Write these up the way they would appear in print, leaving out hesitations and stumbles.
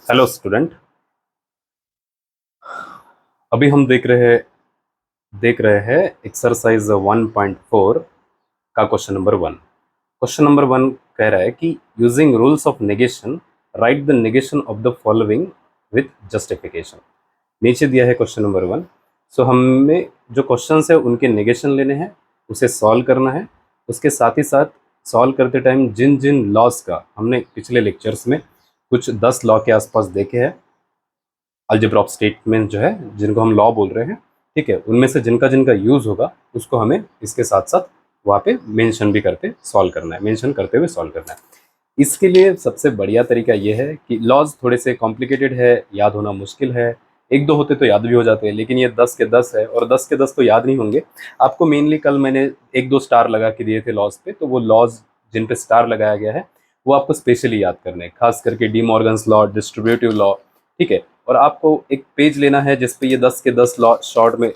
Hello student. अभी हम देख रहे हैं एक्सरसाइज 1.4 का क्वेश्चन नंबर 1। क्वेश्चन नंबर 1 कह रहा है कि using rules of negation right the negation of the following with justification. नीचे दिया है क्वेश्चन नंबर 1। सो हमें जो क्वेश्चंस है उनके नेगेशन लेने हैं, उसे सॉल्व करना है। उसके साथ ही साथ सॉल्व करते टाइम जिन जिन लॉस का हमने पिछले लेक्चर्स में कुछ 10 लॉ के आसपास देखे हैं, अलजेब्रा ऑफ स्टेटमेंट जो है जिनको हम लॉ बोल रहे हैं, ठीक है, उनमें से जिनका जिनका यूज होगा उसको हमें इसके साथ साथ वहाँ पे मेंशन भी करते सॉल्व करना है, मेंशन करते हुए सॉल्व करना है। इसके लिए सबसे बढ़िया तरीका ये है कि लॉज थोड़े से कॉम्प्लिकेटेड है, याद होना मुश्किल है। एक दो होते तो याद भी हो जाते हैं, लेकिन ये 10 के 10 है और 10 के 10 तो याद नहीं होंगे आपको। मेनली कल मैंने एक दो स्टार लगा के दिए थे लॉज पे, तो वो लॉज जिन पे स्टार लगाया गया है वो आपको स्पेशली याद करने हैं, खास करके D Morgan's law, distributive law, ठीक है। और आपको एक पेज लेना है जिसपे ये 10 के 10 लॉ शॉर्ट में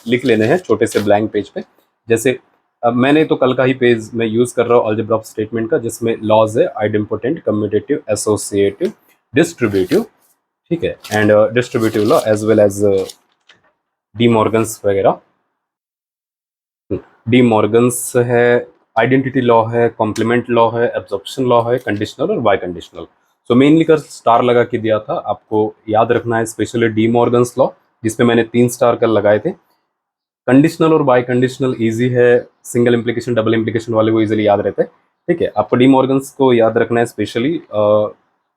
लिख लेने हैं, छोटे से ब्लैंक पेज पे। जैसे अब मैंने तो कल का ही पेज में यूज कर रहा हूँ अलजेब्रा ऑफ स्टेटमेंट का, जिसमें लॉज है आइडेम्पोटेंट, कम्यूटेटिव, एसोसिएटिव, डिस्ट्रीब्यूटिव, ठीक है, and distributive law as well as De Morgan's वगैरह। डी मॉर्गन्स है, आइडेंटिटी लॉ है, कॉम्प्लीमेंट लॉ है, एब्जॉर्प्शन लॉ है, कंडीशनल और बाय कंडीशनल। सो मेनली कर स्टार लगा के दिया था, आपको याद रखना है स्पेशली डी मॉर्गन्स लॉ, जिसपे मैंने 3 स्टार कल लगाए थे। कंडीशनल और बाय कंडीशनल इजी है, सिंगल इम्प्लीकेशन डबल इम्प्लीकेशन वाले वो इजीली याद रहते हैं, ठीक है। आपको डी मॉर्गन्स को याद रखना है स्पेशली,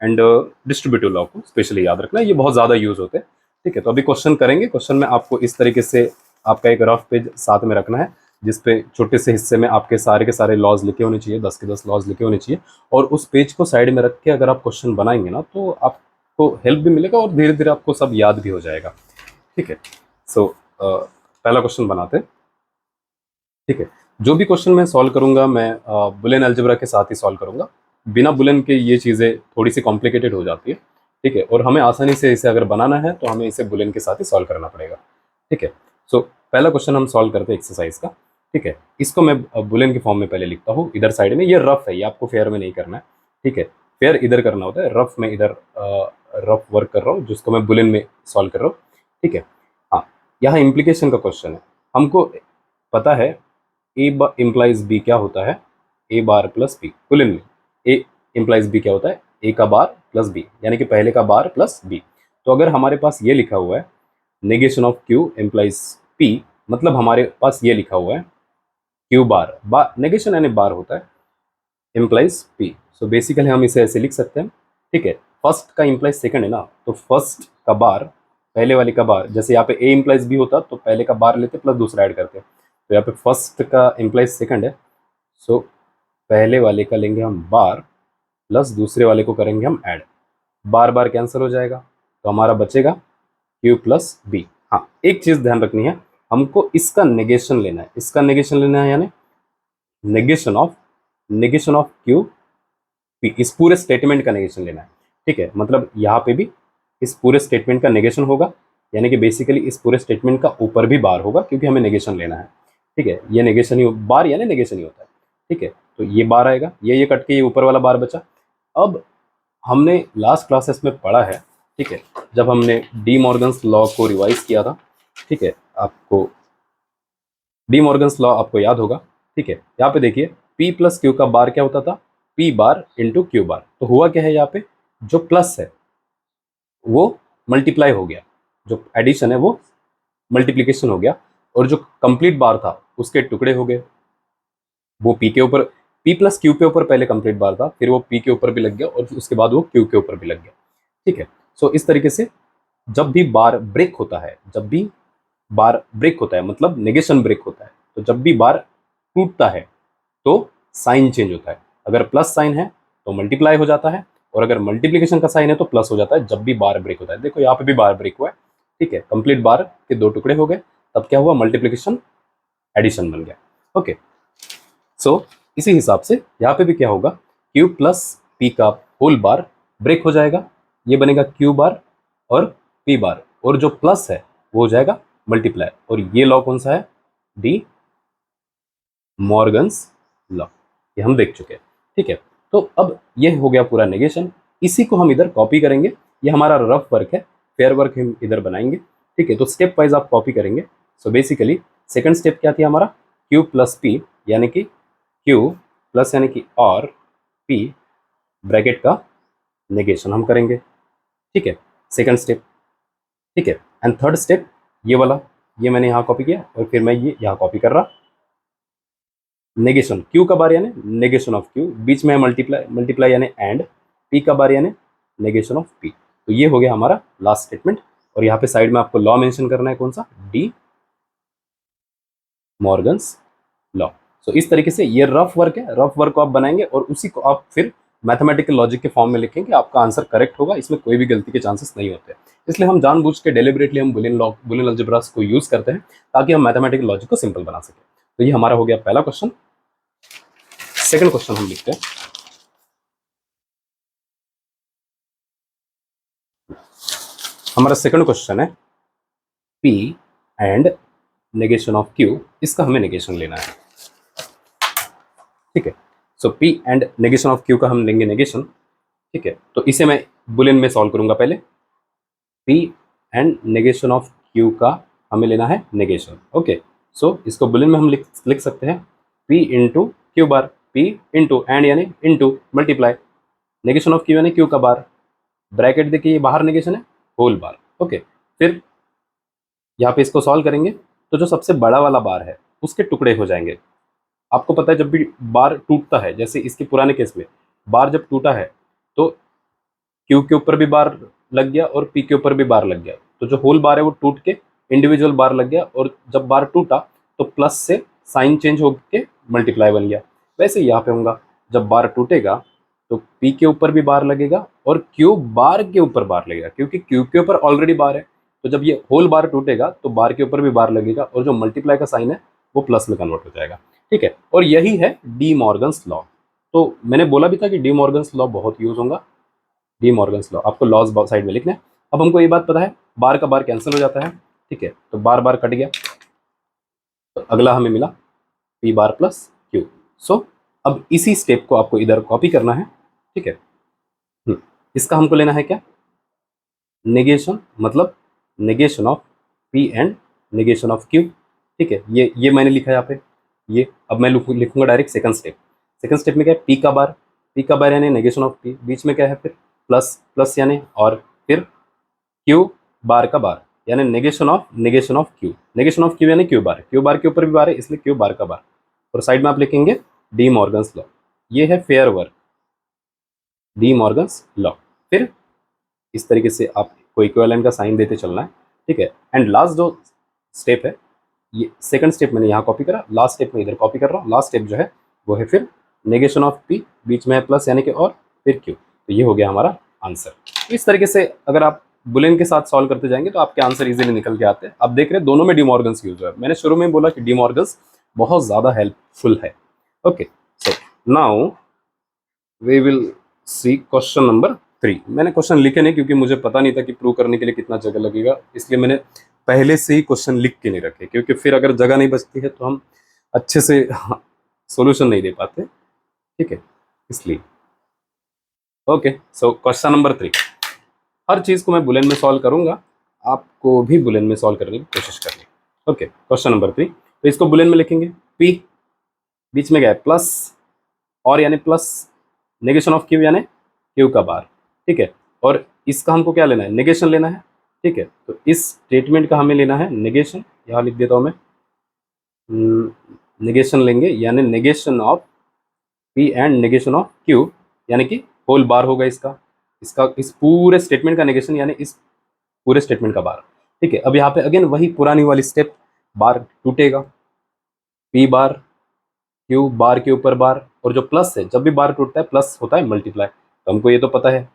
एंड डिस्ट्रीब्यूटिव लॉ को स्पेशली याद रखना है, ये बहुत ज़्यादा यूज होते हैं, ठीक है। तो अभी क्वेश्चन करेंगे। क्वेश्चन में आपको इस तरीके से आपका एक रफ पेज साथ में रखना है, जिसपे छोटे से हिस्से में आपके सारे के सारे लॉज लिखे होने चाहिए, 10 के 10 लॉज लिखे होने चाहिए। और उस पेज को साइड में रख के अगर आप क्वेश्चन बनाएंगे ना, तो आपको हेल्प भी मिलेगा और धीरे धीरे आपको सब याद भी हो जाएगा, ठीक है। सो पहला क्वेश्चन बनाते हैं, ठीक है। जो भी क्वेश्चन मैं सॉल्व करूंगा मैं बुलियन अलजेब्रा के साथ ही सॉल्व करूंगा। बिना बुलियन के ये चीज़ें थोड़ी सी कॉम्प्लिकेटेड हो जाती है, ठीक है, और हमें आसानी से इसे अगर बनाना है तो हमें इसे बुलियन के साथ ही सॉल्व करना पड़ेगा, ठीक है। सो पहला क्वेश्चन हम सॉल्व करते हैं एक्सरसाइज का, ठीक है। इसको मैं बुलियन के फॉर्म में पहले लिखता हूँ इधर साइड में। ये रफ है, ये आपको फेयर में नहीं करना है, ठीक है। फेयर इधर करना होता है, रफ में इधर रफ वर्क कर रहा हूँ, जिसको मैं बुलियन में सॉल्व कर रहा हूँ, ठीक है। हाँ, यहाँ इम्प्लीकेशन का क्वेश्चन है। हमको पता है ए इम्प्लाइज बी क्या होता है, ए बार प्लस बी। बुलियन में ए इम्प्लाइज बी क्या होता है, ए का बार प्लस बी, यानी कि पहले का बार प्लस बी। तो अगर हमारे पास ये लिखा हुआ है negation of Q implies P, मतलब हमारे पास ये लिखा हुआ है क्यू बार, बार नेगेशन यानी बार होता है, इम्प्लाइज पी। सो बेसिकली हम इसे ऐसे लिख सकते हैं, ठीक है। फर्स्ट का इम्प्लाइज सेकंड है ना, तो फर्स्ट का बार, पहले वाले का बार, जैसे यहाँ पे ए इम्प्लाइज बी होता तो पहले का बार लेते प्लस दूसरा ऐड करते, तो यहाँ पे फर्स्ट का इम्प्लाइज सेकंड है। सो पहले वाले का लेंगे हम बार प्लस दूसरे वाले को करेंगे हम ऐड, बार बार कैंसिल हो जाएगा, तो हमारा बचेगा क्यू प्लस बी। हाँ, एक चीज ध्यान रखनी है, हमको इसका नेगेशन लेना है, इसका नेगेशन लेना है, यानी नेगेशन ऑफ क्यू पी, इस पूरे स्टेटमेंट का नेगेशन लेना है, ठीक है। मतलब यहाँ पे भी इस पूरे स्टेटमेंट का नेगेशन होगा, यानी कि बेसिकली इस पूरे स्टेटमेंट का ऊपर भी बार होगा, क्योंकि हमें नेगेशन लेना है, ठीक है। ये नेगेशन ही, बार यानी नेगेशन ही होता है, ठीक है। तो ये बार आएगा, ये कट के ये ऊपर वाला बार बचा। अब हमने लास्ट क्लासेस में पढ़ा है, ठीक है, जब हमने डी मॉर्गन्स लॉ को रिवाइज किया था, ठीक है, आपको डी मॉर्गन्स लॉ आपको याद होगा, ठीक है। यहाँ पे देखिए पी प्लस क्यू का बार क्या होता था, P bar into Q bar. तो हुआ क्या है, यहाँ पे जो प्लस है वो मल्टीप्लाई हो गया, जो एडिशन है वो मल्टीप्लीकेशन हो गया, और जो कंप्लीट बार था उसके टुकड़े हो गए। वो पी के ऊपर, पी प्लस क्यू के ऊपर पहले कंप्लीट बार था, फिर वो पी के ऊपर भी लग गया और उसके बाद वो क्यू के ऊपर भी लग गया, ठीक है। सो इस तरीके से जब भी बार ब्रेक होता है, जब भी बार ब्रेक होता है मतलब नेगेशन ब्रेक होता है, तो जब भी बार टूटता है तो साइन चेंज होता है। अगर प्लस साइन है तो मल्टीप्लाई हो जाता है, और अगर मल्टीप्लिकेशन का साइन है तो प्लस हो जाता है जब भी बार ब्रेक होता है। देखो यहाँ पे भी बार ब्रेक हुआ है, ठीक है, कंप्लीट बार के दो टुकड़े हो गए, तब क्या हुआ, मल्टीप्लिकेशन एडिशन बन गया, ओके। सो इसी हिसाब से यहाँ पे भी क्या होगा, क्यू प्लस पी का होल बार ब्रेक हो जाएगा, ये बनेगा क्यू बार और पी बार, और जो प्लस है वो हो जाएगा मल्टीप्लाई। और ये लॉ कौन सा है, डी मॉर्गन्स लॉ, ये हम देख चुके हैं, ठीक है। तो अब ये हो गया पूरा नेगेशन, इसी को हम इधर कॉपी करेंगे, ये हमारा रफ वर्क है, फेयर वर्क हम इधर बनाएंगे। ठीक है, तो स्टेप वाइज आप कॉपी करेंगे। सो बेसिकली सेकंड स्टेप क्या थी हमारा, क्यू प्लस पी, यानी कि क्यू प्लस यानी कि और पी ब्रैकेट का नेगेशन हम करेंगे। ठीक है, सेकंड स्टेप। ठीक है, एंड थर्ड स्टेप ये वाला, ये मैंने यहाँ कॉपी किया और फिर मैं ये यहाँ कॉपी कर रहा। नेगेशन क्यू का बार यानी नेगेशन ऑफ क्यू, बीच में है मल्टीप्लाई, मल्टीप्लाई यानी एंड, पी का बार यानी नेगेशन ऑफ पी। तो ये हो गया हमारा लास्ट स्टेटमेंट। और यहाँ पे साइड में आपको लॉ मेंशन करना है, कौन सा, डी मॉर्गन्स लॉ। सो इस तरीके से ये रफ वर्क है, रफ वर्क को आप बनाएंगे और उसी को आप फिर मैथमेटिकल लॉजिक के फॉर्म में लिखेंगे, आपका आंसर करेक्ट होगा, इसमें कोई भी गलती के चांसेस नहीं होते। इसलिए हम जानबूझ के डेलिबरेटली हम बुलियन अलजेब्रास को यूज करते हैं ताकि हम मैथमेटिकल लॉजिक को सिंपल बना सकें। तो ये हमारा हो गया पहला क्वेश्चन। सेकंड क्वेश्चन हम लिखते हैं। हमारा सेकंड क्वेश्चन है P and negation of Q, इसका हमें नेगेशन लेना है। ठीक है, सो P and negation of Q का हम लेंगे नेगेशन। ठीक है, तो इसे मैं बुलियन में सॉल्व करूंगा पहले। P and negation of Q का हमें लेना है नेगेशन। ओके, सो इसको बुलियन में हम लिख सकते हैं P into Q bar, P into and यानी into multiply, negation of Q यानी Q का बार, ब्रैकेट देखिए ये बाहर नेगेशन है, होल बार। ओके, फिर यहाँ पे इसको सॉल्व करेंगे तो जो सबसे बड़ा वाला बार है उसके टुकड़े हो जाएंगे। आपको पता है जब भी बार टूटता है, जैसे इसके पुराने केस में बार जब टूटा है तो क्यू के ऊपर भी बार लग गया और पी के ऊपर भी बार लग गया, तो जो होल बार है वो टूट के इंडिविजुअल बार लग गया, और जब बार टूटा तो प्लस से साइन चेंज होके मल्टीप्लाई बन गया। वैसे यहाँ पे होगा, जब बार टूटेगा तो पी के ऊपर भी बार लगेगा और क्यू बार के ऊपर बार लगेगा, क्योंकि क्यू के ऊपर ऑलरेडी बार है। तो जब ये होल बार टूटेगा तो बार के ऊपर भी बार लगेगा और जो मल्टीप्लाई का साइन है वो प्लस में कन्वर्ट हो जाएगा। ठीक है, और यही है डी मॉर्गन्स लॉ। तो मैंने बोला भी था कि डी मॉर्गन्स लॉ बहुत यूज होगा। डी मॉर्गन्स लॉ आपको लॉज साइड में लिखना है। अब हमको ये बात पता है बार का बार कैंसिल हो जाता है। ठीक है, तो बार बार कट गया, तो अगला हमें मिला P bar plus Q. So अब इसी स्टेप को आपको इधर कॉपी करना है। ठीक है, इसका हमको लेना है क्या, नेगेशन, मतलब negation of P and negation of Q. ठीक है, ये मैंने लिखा है यहाँ पे। ये अब मैं लिखूंगा direct second step. Second step में क्या है, पी का बार, पी का बार यानी नेगेशन ऑफ पी, बीच में क्या है फिर प्लस, प्लस यानी और, फिर क्यू बार का बार यानी negation of Q, negation of Q यानी क्यू बार के ऊपर भी बार है इसलिए क्यू बार का बार, और साइड में आप लिखेंगे डी मॉर्गन्स लॉ। ये है fair work, D Morgan's law. फिर इस तरीके से आपको इक्विवेलेंट का साइन देते चलना है। ठीक है, एंड लास्ट जो स्टेप है, ये सेकंड स्टेप मैंने यहाँ कॉपी करा, लास्ट स्टेप में इधर कॉपी कर रहा हूँ। लास्ट स्टेप जो है वो है फिर नेगेशन ऑफ पी, बीच में है प्लस यानी कि और, फिर क्यू। तो ये हो गया हमारा आंसर। इस तरीके से अगर आप बुलियन के साथ सॉल्व करते जाएंगे तो आपके आंसर इजीली निकल के आते हैं। आप देख रहे हैं दोनों में डी मॉर्गन्स यूज हुआ है। मैंने शुरू में बोला कि डी मॉर्गन्स बहुत ज़्यादा हेल्पफुल है। Okay, so now we will see question number 3। मैंने क्वेश्चन लिखे नहीं क्योंकि मुझे पता नहीं था कि प्रूव करने के लिए कितना जगह लगेगा, इसलिए मैंने पहले से ही क्वेश्चन लिख के नहीं रखे, क्योंकि फिर अगर जगह नहीं बचती है तो हम अच्छे से सॉल्यूशन नहीं दे पाते। ठीक है, इसलिए ओके, सो क्वेश्चन नंबर 3। हर चीज़ को मैं बुलियन में सॉल्व करूंगा, आपको भी बुलियन में सॉल्व करने की कोशिश करनी। Okay, question number 3। तो इसको बुलियन में लिखेंगे, पी बीच में गया प्लस और यानी प्लस, नेगेशन ऑफ क्यू यानी क्यू का बार। ठीक है, और इसका हमको क्या लेना है, नेगेशन लेना है। ठीक है, तो इस स्टेटमेंट का हमें लेना है नेगेशन, यहाँ लिख देता हूँ मैं, नेगेशन लेंगे यानी negation of P and negation of Q, यानी कि होल बार होगा इसका, इस पूरे स्टेटमेंट का नेगेशन यानी इस पूरे स्टेटमेंट का बार। ठीक है, अब यहाँ पे अगेन वही पुरानी वाली स्टेप, बार टूटेगा, पी बार क्यू बार के ऊपर बार, और जो प्लस है जब भी बार टूटता है प्लस होता है मल्टीप्लाई, तो हमको ये तो पता है।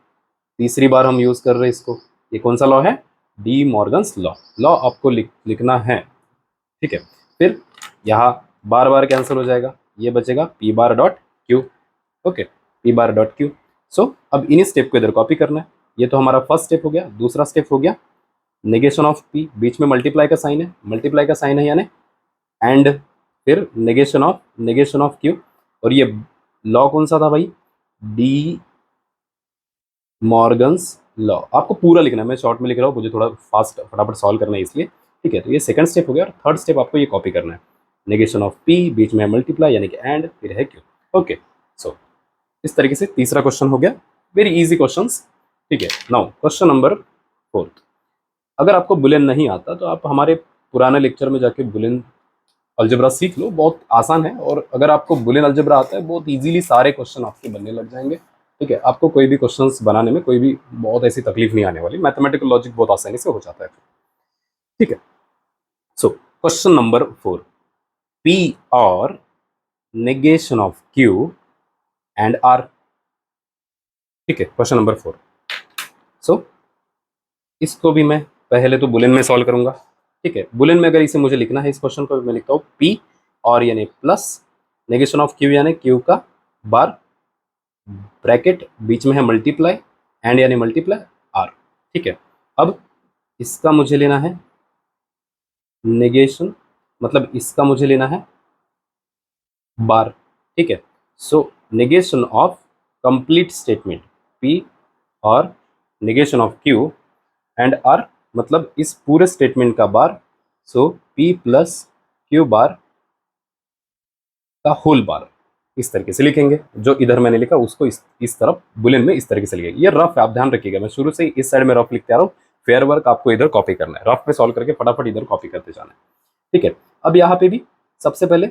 तीसरी बार हम यूज कर रहे हैं इसको, ये कौन सा लॉ है, डी मॉर्गन्स लॉ। लॉ आपको लिखना है। ठीक है, फिर यहाँ बार बार कैंसिल हो जाएगा, ये बचेगा P bar dot Q. Okay, P bar dot Q. So अब इन्हीं स्टेप को इधर कॉपी करना है। ये तो हमारा फर्स्ट स्टेप हो गया। दूसरा स्टेप हो गया नेगेशन ऑफ पी, बीच में मल्टीप्लाई का साइन है, मल्टीप्लाई का साइन है यानी एंड, फिर नेगेशन ऑफ क्यू, और ये लॉ कौन सा था भाई, डी मॉर्गन्स लॉ आपको पूरा लिखना है, मैं शॉर्ट में लिख रहा हूँ, मुझे थोड़ा फास्ट फटाफट सॉल्व करना है इसलिए, ठीक है। तो ये सेकंड स्टेप हो गया, और थर्ड स्टेप आपको ये कॉपी करना है, नेगेशन ऑफ पी, बीच में मल्टीप्लाई यानी कि एंड, फिर है क्यू। ओके, सो इस तरीके से तीसरा क्वेश्चन हो गया, वेरी इजी क्वेश्चंस, ठीक है। Now question number fourth. अगर आपको बुलियन नहीं आता तो आप हमारे पुराने लेक्चर में जाके बुलियन अलजेब्रा सीख लो, बहुत आसान है। और अगर आपको बुलियन अलजेब्रा आता है, बहुत इजीली सारे क्वेश्चन आपके बनने लग जाएंगे, ठीक है। आपको कोई भी क्वेश्चंस बनाने में कोई भी बहुत ऐसी तकलीफ नहीं आने वाली, मैथमेटिकल लॉजिक बहुत आसानी से हो जाता है, ठीक है। सो क्वेश्चन नंबर 4, पी और negation of Q and R, ठीक है। Question number 4। सो इसको भी मैं पहले तो बुलियन में सॉल्व करूंगा, ठीक है। बुलियन में अगर इसे मुझे लिखना है, इस क्वेश्चन को मैं लिखता हूँ पी और यानी प्लस नेगेशन ऑफ क्यू यानी क्यू का बार, ब्रैकेट बीच में है मल्टीप्लाई, एंड यानी मल्टीप्लाई आर, ठीक है। अब इसका मुझे लेना है नेगेशन, मतलब इसका मुझे लेना है बार, ठीक है। So negation of complete statement P और negation of Q and R, मतलब इस पूरे स्टेटमेंट का bar, so P plus Q bar का होल बार, इस तरीके से लिखेंगे। जो इधर मैंने लिखा उसको इस तरफ बुलियन में इस तरीके से लिखेंगे। ये रफ है, आप ध्यान रखिएगा, मैं शुरू से ही इस साइड में रफ लिखते आ रहा हूँ, फेयर वर्क आपको इधर कॉपी करना है, रफ पे सॉल्व करके फटाफट इधर कॉपी करते जाना है, ठीक है। अब यहाँ पे भी सबसे पहले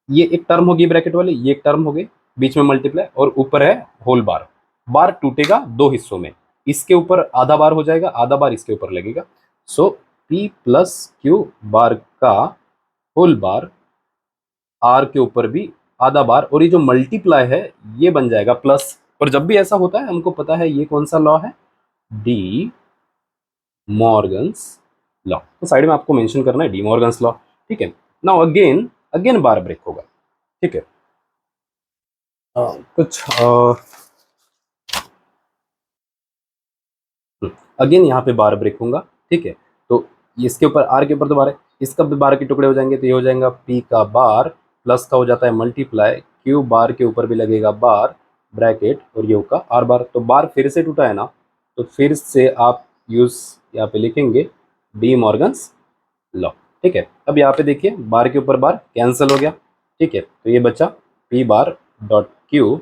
ये एक टर्म होगी ब्रैकेट वाली, ये एक टर्म हो गई, बीच में मल्टीप्लाई और ऊपर है होल बार। बार टूटेगा दो हिस्सों में, इसके ऊपर आधा बार हो जाएगा, आधा बार इसके ऊपर लगेगा। सो पी प्लस क्यू बार का होल बार, आर के ऊपर भी आधा बार, और ये जो मल्टीप्लाई है ये बन जाएगा प्लस। और जब भी ऐसा होता है हमको पता है ये कौन सा लॉ है, डी मॉर्गन्स लॉ, तो साइड में आपको मेंशन करना है डी मॉर्गन्स लॉ, ठीक है। नाउ अगेन अगेन बार ब्रेक होगा, ठीक है। कुछ अगेन यहाँ पे बार ब्रेक होगा, ठीक है। तो इसके ऊपर आर के ऊपर तो बार है, इसका भी बार के टुकड़े हो जाएंगे, तो ये हो जाएगा पी का बार प्लस का हो जाता है मल्टीप्लाई, क्यू बार के ऊपर भी लगेगा बार ब्रैकेट और ये होगा आर बार। तो बार फिर से टूटा है ना, तो फिर से आप यूज यहाँ पे लिखेंगे डी मॉर्गन्स लॉ, ठीक है। अब यहाँ पे देखिए बार के ऊपर बार कैंसिल हो गया, ठीक है। तो ये बचा P bar dot Q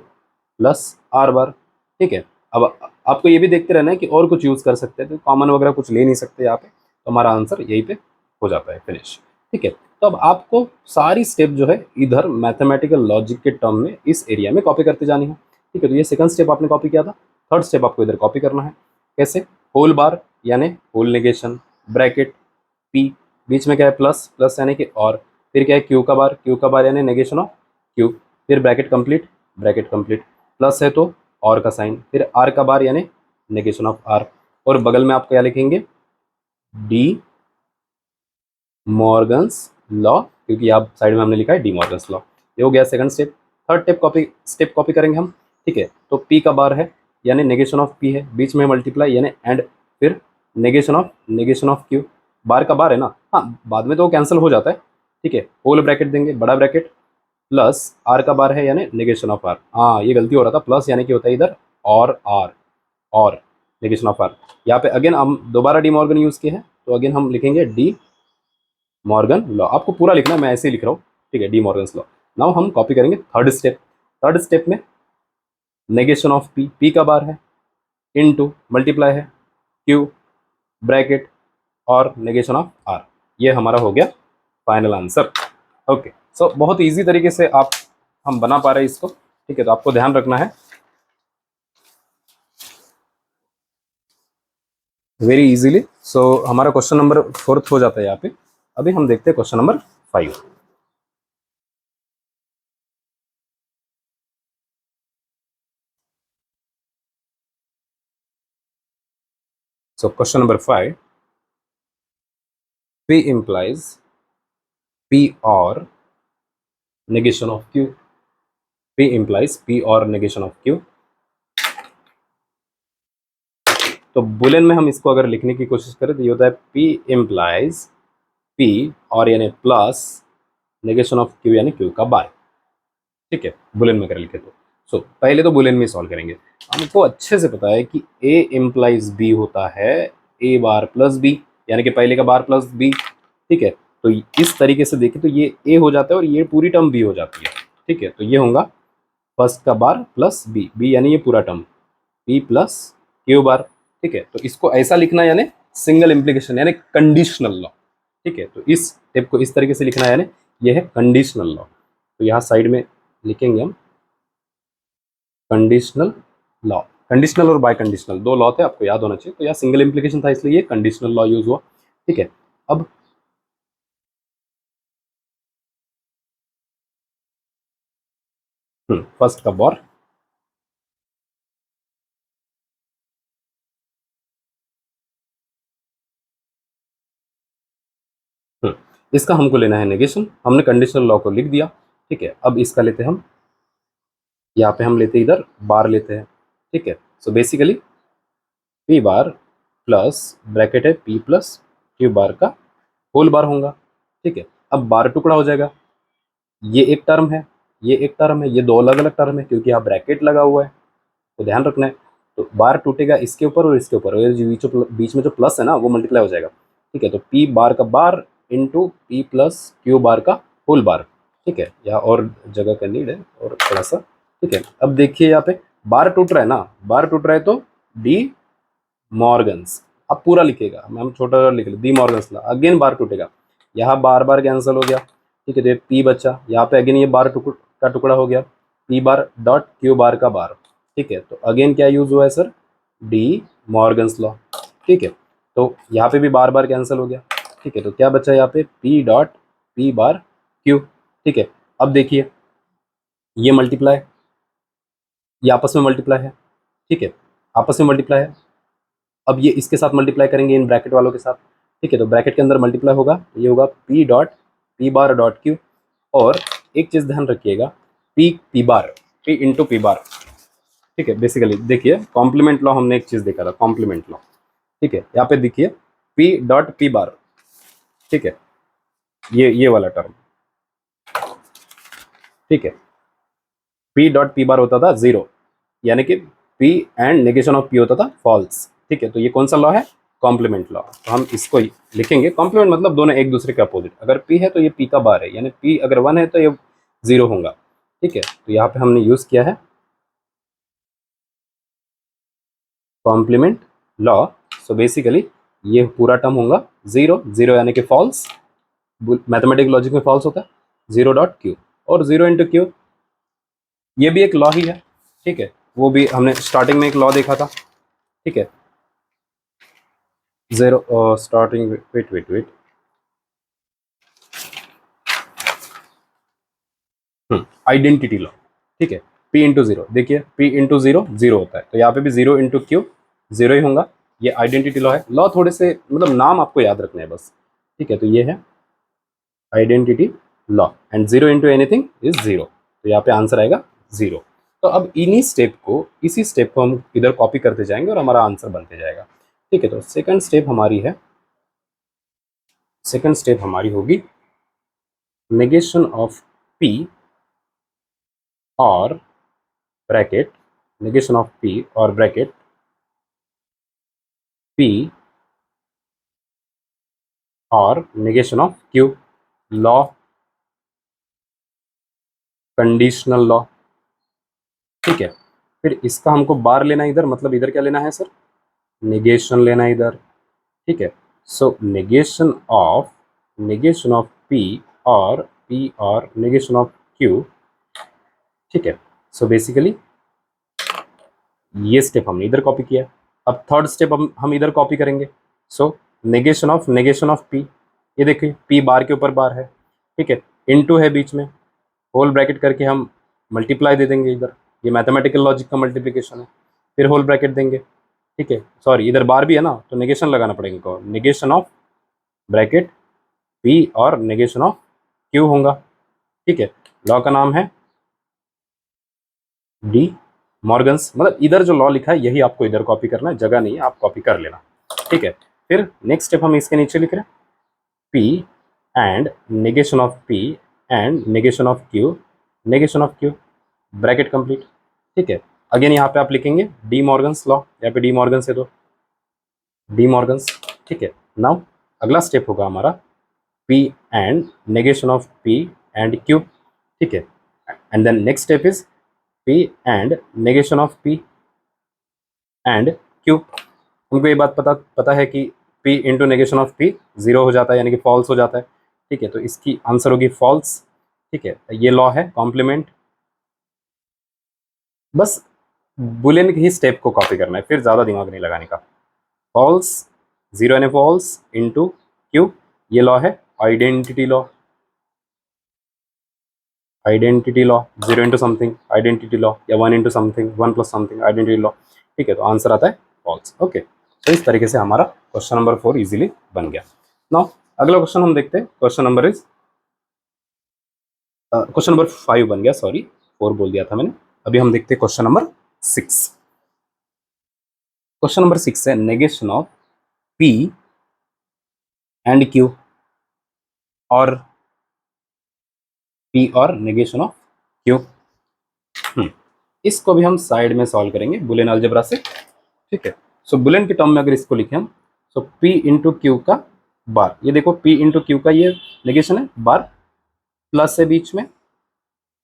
plus are बार, ठीक है। अब आपको ये भी देखते रहना है कि और कुछ यूज़ कर सकते हैं, तो कॉमन वगैरह कुछ ले नहीं सकते यहाँ पे, तो हमारा आंसर यहीं पे हो जाता है फिनिश, ठीक है। तो अब आपको सारी स्टेप जो है इधर मैथमेटिकल लॉजिक के टर्म में इस एरिया में कॉपी करते जानी है, ठीक है। तो ये सेकंड स्टेप आपने कॉपी किया था, थर्ड स्टेप आपको इधर कॉपी करना है। कैसे, होल बार यानी होल नेगेशन, ब्रैकेट पी, बीच में क्या है प्लस, प्लस यानी कि और, फिर क्या है क्यू का बार यानी नेगेशन ऑफ क्यू, फिर ब्रैकेट कंप्लीट, प्लस है तो और का साइन, फिर आर का बार यानी नेगेशन ऑफ आर, और बगल में आप क्या लिखेंगे डी मॉर्गन्स लॉ, क्योंकि आप साइड में हमने लिखा है डी मॉर्गन्स लॉ। ये हो गया second step. Third step copy करेंगे हम, ठीक है। तो पी का बार है यानी नेगेशन ऑफ पी है, बीच में मल्टीप्लाई यानी एंड, फिर नेगेशन ऑफ क्यू, बार का बार है ना, हाँ बाद में तो कैंसिल हो जाता है, ठीक है। होल ब्रैकेट देंगे, बड़ा ब्रैकेट, प्लस आर का बार है यानी नेगेशन ऑफ आर, हाँ ये गलती हो रहा था, प्लस यानी कि होता है इधर और आर, और नेगेशन ऑफ आर। यहाँ पे अगेन हम दोबारा डी मॉर्गन यूज किए हैं, तो अगेन हम लिखेंगे डी मॉर्गन लॉ, आपको पूरा लिखना है, मैं ऐसे ही लिख रहा हूँ, ठीक है, डी मॉर्गन लॉ। नाउ हम कॉपी करेंगे थर्ड स्टेप में नेगेशन ऑफ पी, पी का बार है, इनटू मल्टीप्लाई है क्यू ब्रैकेट और नेगेशन ऑफ आर, ये हमारा हो गया फाइनल आंसर। ओके, सो बहुत इजी तरीके से आप हम बना पा रहे हैं इसको, ठीक है। तो आपको ध्यान रखना है, वेरी इजीली। सो हमारा क्वेश्चन नंबर 4 हो जाता है यहाँ पे। अभी हम देखते हैं question number 5। So question number 5, P implies P or negation of Q, P implies P और negation of Q। तो बुलियन में हम इसको अगर लिखने की कोशिश करें तो ये होता है P implies P और यानी प्लस नेगेशन ऑफ Q यानी Q का बार, ठीक है, बुलियन में अगर लिखे तो। सो पहले तो बुलियन में सॉल्व करेंगे। हमको अच्छे से पता है कि ए इम्प्लाइज बी होता है ए बार प्लस बी, यानी कि पहले का बार प्लस बी। ठीक है, तो इस तरीके से देखें तो ये ए हो जाता है और ये पूरी टर्म बी हो जाती है। ठीक है, तो ये होगा फर्स्ट का बार प्लस बी, बी यानी ये पूरा term B plus Q bar. ठीक है, तो इसको ऐसा लिखना यानी सिंगल इम्प्लीकेशन यानी कंडीशनल लॉ। ठीक है, तो इस स्टेप को इस तरीके से लिखना है यानी ये है कंडीशनल लॉ। तो यहाँ साइड में लिखेंगे हम कंडीशनल लॉ। कंडीशनल और बाय कंडीशनल दो लॉ थे, आपको याद होना चाहिए। तो यहाँ सिंगल इम्प्लीकेशन था इसलिए ये कंडीशनल लॉ यूज हुआ। ठीक है, अब फर्स्ट का बार इसका हमको लेना है नेगेशन। हमने कंडीशनल लॉ को लिख दिया। ठीक है, अब इसका लेते हैं हम, यहाँ पे हम लेते हैं इधर बार लेते हैं। ठीक है, so basically P bar plus bracket है पी प्लस क्यू बार का होल बार होगा। ठीक है, अब बार टुकड़ा हो जाएगा, ये एक टर्म है, ये एक टर्म है, ये दो अलग अलग टर्म है क्योंकि यहाँ ब्रैकेट लगा हुआ है, तो ध्यान रखना है। तो बार टूटेगा इसके ऊपर और इसके ऊपर, और जो बीच में जो प्लस है ना वो मल्टीप्लाई हो जाएगा। ठीक है, तो पी बार का bar into P plus Q bar का होल बार। ठीक है, यहाँ और जगह का नीड है और थोड़ा सा। ठीक है, अब देखिए यहाँ पे बार टूट रहा है ना, बार टूट रहा है तो डी मॉर्गन्स, अब पूरा लिखेगा, हम छोटा लिख ले डी मॉर्गन्स ला, अगेन बार टूटेगा, यहाँ बार बार कैंसिल हो गया। ठीक है, तो पी बचा, यहाँ पे अगेन ये बार का टुकड़ा हो गया, P bar dot Q bar का बार। ठीक है, तो अगेन क्या यूज हुआ है सर, डी मॉर्गन्स लॉ। ठीक है, तो यहाँ पे भी बार बार कैंसिल हो गया। ठीक है, तो क्या बचा यहाँ पे P dot P bar Q. ठीक है, अब देखिए ये मल्टीप्लाई, ये आपस में मल्टीप्लाई है। ठीक है, आपस में मल्टीप्लाई है। अब ये इसके साथ मल्टीप्लाई करेंगे इन ब्रैकेट वालों के साथ। ठीक है, तो ब्रैकेट के अंदर मल्टीप्लाई होगा, ये होगा P dot P bar dot Q. और एक चीज़ ध्यान रखिएगा, पी पी बार पी इंटू पी बार। ठीक है, बेसिकली देखिए कॉम्प्लीमेंट लॉ हमने एक चीज़ देखा था, कॉम्प्लीमेंट लॉ। ठीक है, यहाँ पे देखिए पी डॉट पी बार। ठीक है, ये वाला टर्म। ठीक है, पी डॉट पी बार होता था जीरो, यानी कि P and negation of P होता था फॉल्स। ठीक है, तो ये कौन सा लॉ है, कॉम्प्लीमेंट लॉ। तो हम इसको लिखेंगे कॉम्प्लीमेंट मतलब दोनों एक दूसरे के अपोजिट, अगर पी है तो ये पी का बार है, यानी पी अगर वन है तो ये जीरो होगा। ठीक है, तो यहाँ पे हमने यूज किया है कॉम्प्लीमेंट लॉ। सो बेसिकली ये पूरा टर्म होगा जीरो, जीरो यानी कि फॉल्स, मैथमेटिक लॉजिक में फॉल्स होता है, जीरो डॉट क्यू, और जीरो इंटू क्यू ये भी एक लॉ ही है। ठीक है, वो भी हमने स्टार्टिंग में एक लॉ देखा था। ठीक है, zero starting wait wait wait identity law. ठीक है, पी इंटू जीरो, देखिए पी इंटू जीरो जीरो होता है, तो यहाँ पे भी जीरो इंटू क्यू जीरो ही होगा। ये आइडेंटिटी लॉ है। लॉ थोड़े से मतलब नाम आपको याद रखना है बस। ठीक है, तो ये है identity law, and zero into anything is zero, तो यहाँ पे आंसर आएगा जीरो। तो अब इन्हीं स्टेप को, इसी स्टेप को हम इधर कॉपी करते जाएंगे और हमारा आंसर बनते जाएगा। ठीक है, तो सेकंड स्टेप हमारी है, सेकंड स्टेप हमारी होगी नेगेशन ऑफ पी और ब्रैकेट, negation of p और ब्रैकेट p और negation of q, law conditional law. ठीक है, फिर इसका हमको बार लेना इधर, मतलब इधर क्या लेना है सर, नेगेशन लेना है इधर। ठीक है, सो नेगेशन ऑफ p और p और नेगेशन ऑफ q। ठीक है, सो बेसिकली ये स्टेप हमने इधर कॉपी किया। अब थर्ड स्टेप हम इधर कॉपी करेंगे। सो नेगेशन ऑफ पी, ये देखिए पी बार के ऊपर बार है। ठीक है, इनटू है बीच में, होल ब्रैकेट करके हम मल्टीप्लाई दे देंगे इधर, ये मैथमेटिकल लॉजिक का मल्टीप्लिकेशन है। फिर होल ब्रैकेट देंगे। ठीक है, सॉरी इधर बार भी है ना, तो नेगेशन लगाना पड़ेगा इनको, नेगेशन ऑफ ब्रैकेट पी और नेगेशन ऑफ क्यू होगा। ठीक है, लॉ का नाम है डी मॉर्गन्स, मतलब इधर जो लॉ लिखा है यही आपको इधर कॉपी करना है, जगह नहीं है, आप कॉपी कर लेना। ठीक है, फिर नेक्स्ट स्टेप हम इसके नीचे लिख रहे हैं P and negation of P and negation of Q, negation of Q, bracket complete. ठीक है। अगेन यहाँ पे आप लिखेंगे डी मॉर्गन्स लॉ, यहाँ पे डी मॉर्गन्स है तो डी मॉर्गन्स, ठीक है। नाउ अगला स्टेप होगा हमारा P and negation of P and Q, ठीक है। And then next step is P and negation of P and Q. हमको ये बात पता पता है कि p into negation of p zero हो जाता है, यानी कि फॉल्स हो जाता है, ठीक है। तो इसकी आंसर होगी फॉल्स, ठीक है। ये लॉ है कॉम्प्लीमेंट। बस बुलियन के ही स्टेप को कॉपी करना है, फिर ज़्यादा दिमाग नहीं लगाने का। फॉल्स, जीरो यानी फॉल्स इंटू क्यू, ये लॉ है identity law. Identity law, zero into something identity law, या one into something one plus something identity law, ठीक है। तो आंसर आता है फॉल्स, ओके। तो इस तरीके से हमारा क्वेश्चन नंबर 4 इजीली बन गया। नाउ अगला क्वेश्चन हम देखते हैं। क्वेश्चन नंबर 5 बन गया, सॉरी 4 बोल दिया था मैंने। अभी हम देखते हैं क्वेश्चन नंबर 6। क्वेश्चन नंबर 6 है negation of P and Q और पी और नेगेशन ऑफ क्यू। इसको भी हम साइड में सॉल्व करेंगे बुलियन अलजेब्रा से, ठीक है। सो बुलियन के टर्म में अगर इसको लिखें हम, सो पी इंटू क्यू का बार, ये देखो पी इंटू क्यू का ये नेगेशन है, बार प्लस है बीच में,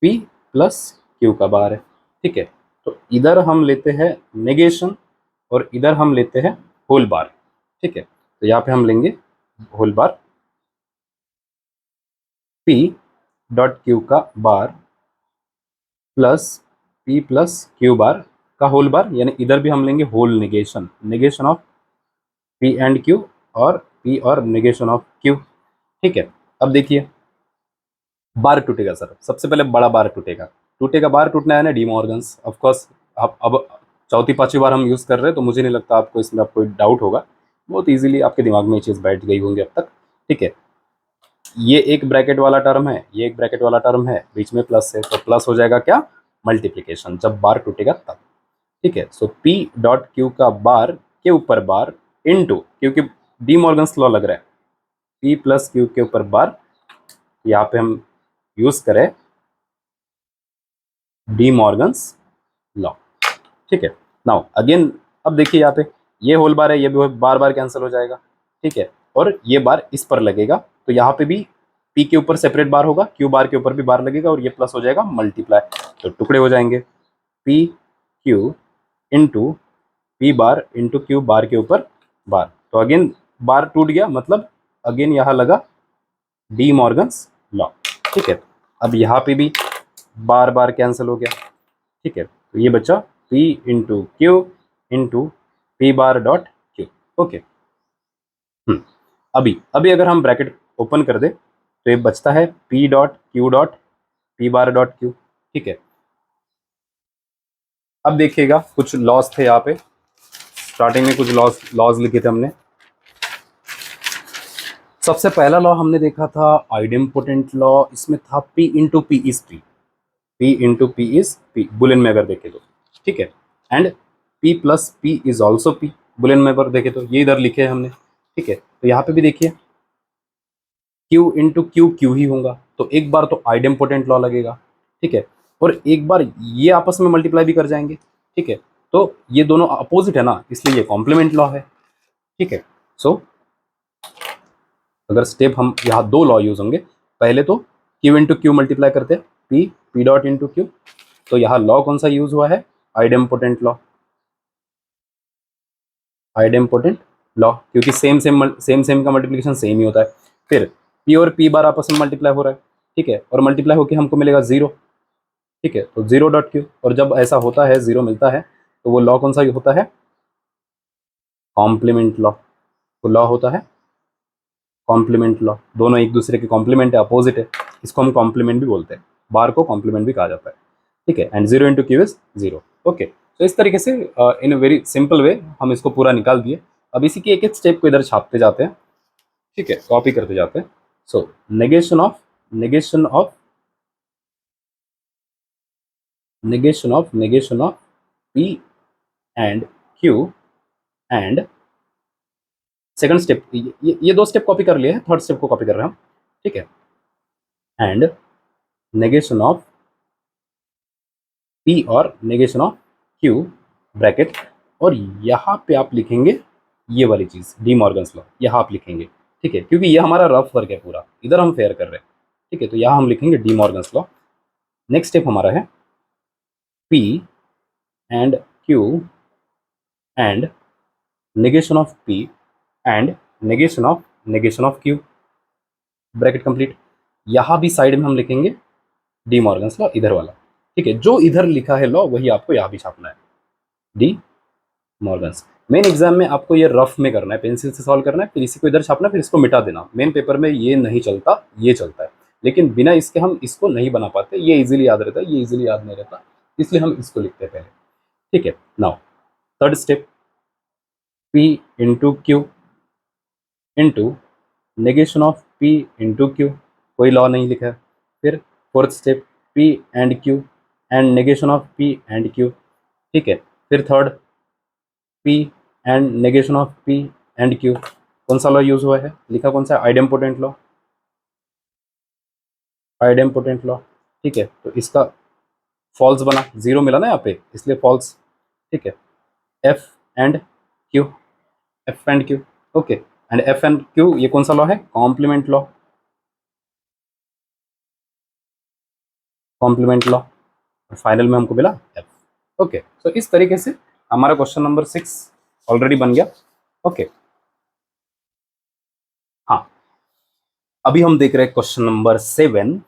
पी प्लस क्यू का बार है, ठीक है। तो इधर हम लेते हैं नेगेशन और इधर हम लेते हैं होल बार, ठीक है। तो यहाँ पे हम लेंगे whole bar, P dot Q का bar plus P plus Q bar का होल बार, यानी इधर भी हम लेंगे whole negation, negation of P and Q और पी और नेगेशन ऑफ क्यू, ठीक है। अब देखिए बार टूटेगा सर, सबसे पहले बड़ा बार टूटेगा, टूटेगा बार टूटना है ना डी मॉर्गन्स, ऑफकोर्स। अब चौथी पांचवी बार हम यूज़ कर रहे हैं, तो मुझे नहीं लगता आपको इसमें कोई डाउट होगा, बहुत इजीली आपके दिमाग में ये चीज़ बैठ गई होंगी अब तक, ठीक है। ये एक ब्रैकेट वाला टर्म है, ये एक ब्रैकेट वाला टर्म है, बीच में प्लस है, तो प्लस हो जाएगा क्या, मल्टीप्लीकेशन, जब बार टूटेगा तब, ठीक है। सो पी डॉट क्यू का बार के ऊपर बार इनटू, क्योंकि डी मॉर्गन्स लॉ लग रहा है, पी प्लस क्यू के ऊपर बार, यहाँ पे हम यूज करें डी मॉर्गन्स लॉ, ठीक है। नाउ अगेन अब देखिए यहाँ पे ये होल बार है, ये भी बार बार कैंसिल हो जाएगा, ठीक है। और ये बार इस पर लगेगा, तो यहाँ पे भी पी के ऊपर सेपरेट बार होगा, क्यू बार के ऊपर भी बार लगेगा, और ये प्लस हो जाएगा मल्टीप्लाई, तो टुकड़े हो जाएंगे, P Q into P bar into Q bar के ऊपर बार, तो अगेन बार टूट गया, मतलब अगेन यहाँ लगा डी मॉर्गन्स लॉ, ठीक है। अब यहाँ पे भी बार बार कैंसिल हो गया, ठीक है। तो ये बचा P into Q into P bar dot Q, okay. अभी अभी अगर हम ब्रैकेट ओपन कर दे तो ये बचता है P dot Q dot P bar dot Q, ठीक है। अब देखिएगा कुछ लॉस थे यहाँ पे, स्टार्टिंग में कुछ लॉज लिखे थे हमने। सबसे पहला लॉ हमने देखा था आइडेम्पोटेंट लॉ, इसमें था P into P is P, P into P is P, Boolean में अगर देखे तो, ठीक है। And P plus P is also P, Boolean में अगर देखे तो, ये इधर लिखे हैं हमने, ठीक है। तो यहाँ पे भी देखिए क्यू इंटू क्यू क्यू ही होगा, तो एक बार तो आइडेम्पोटेंट लॉ लगेगा, ठीक है। और एक बार ये आपस में मल्टीप्लाई भी कर जाएंगे, ठीक है। तो ये दोनों अपोजिट है ना, इसलिए ये कॉम्प्लीमेंट लॉ है, ठीक है। सो अगर स्टेप हम यहाँ दो लॉ यूज होंगे, पहले तो क्यू इंटू क्यू मल्टीप्लाई करते हैं, P P dot into Q, तो यहाँ लॉ कौन सा यूज हुआ है, आइडेम्पोटेंट लॉ, आइडेम्पोटेंट लॉ, क्योंकि सेम सेम का मल्टीप्लिकेशन सेम ही होता है। फिर पी और पी बार आपस में मल्टीप्लाई हो रहा है, ठीक है, और मल्टीप्लाई होकर हमको मिलेगा जीरो, ठीक है। तो जीरो डॉट क्यू, और जब ऐसा होता है जीरो मिलता है, तो वो लॉ कौन सा होता है, कॉम्प्लीमेंट लॉ, वो लॉ होता है कॉम्प्लीमेंट लॉ, दोनों एक दूसरे के कॉम्प्लीमेंट है, अपोजिट है, इसको हम कॉम्प्लीमेंट भी बोलते हैं, बार को कॉम्प्लीमेंट भी कहा जाता है, ठीक है। And zero into Q is zero, okay. तो इस तरीके से इन वेरी सिंपल वे हम इसको पूरा निकाल दिए। अब इसी के एक एक स्टेप को इधर छापते जाते हैं, ठीक है, कॉपी करते जाते हैं। So negation of negation of negation of negation of P and Q and second step, ये दो स्टेप कॉपी कर लिए हैं, थर्ड स्टेप को कॉपी कर रहे हैं हम, ठीक है। एंड नेगेशन ऑफ P और नेगेशन ऑफ Q ब्रैकेट, और यहाँ पे आप लिखेंगे ये वाली चीज़ डी मॉर्गन्स लॉ, यहाँ आप लिखेंगे, ठीक है, क्योंकि ये हमारा रफ वर्क है पूरा, इधर हम फेयर कर रहे हैं, ठीक है, तो यहाँ हम लिखेंगे D Morgan's law. Next step हमारा है P and Q and negation of P and negation of Q bracket complete. यहाँ भी साइड में हम लिखेंगे डी मॉर्गन्स लॉ, इधर वाला, ठीक है, जो इधर लिखा है लॉ वही आपको यहाँ भी छापना है, डी मॉर्गन्स। मेन एग्जाम में आपको ये रफ में करना है, पेंसिल से सॉल्व करना है, फिर इसी को इधर छापना है, फिर इसको मिटा देना। मेन पेपर में ये नहीं चलता, ये चलता है, लेकिन बिना इसके हम इसको नहीं बना पाते, ये इजीली याद रहता है, ये इजीली याद नहीं रहता, इसलिए हम इसको लिखते हैं पहले, ठीक है। Now third step, P into Q into negation of P into Q, कोई लॉ नहीं लिखा है। फिर fourth step, P and Q and negation of P and Q, ठीक है। फिर third, P and negation of P and Q, कौन सा लॉ यूज हुआ है, लिखा कौन सा है, आइडेम्पोटेंट लॉ, आइडेम्पोटेंट लॉ, ठीक है, तो इसका फॉल्स बना, जीरो मिला ना यहाँ पे, इसलिए फॉल्स, ठीक है। F and Q, F and Q, okay, and F and Q ये कौन सा लॉ है, complement law, complement law, final में हमको मिला F, ओके। तो इस तरीके से हमारा क्वेश्चन नंबर 6 ऑलरेडी बन गया, ओके। हाँ, अभी हम देख रहे हैं question number 7।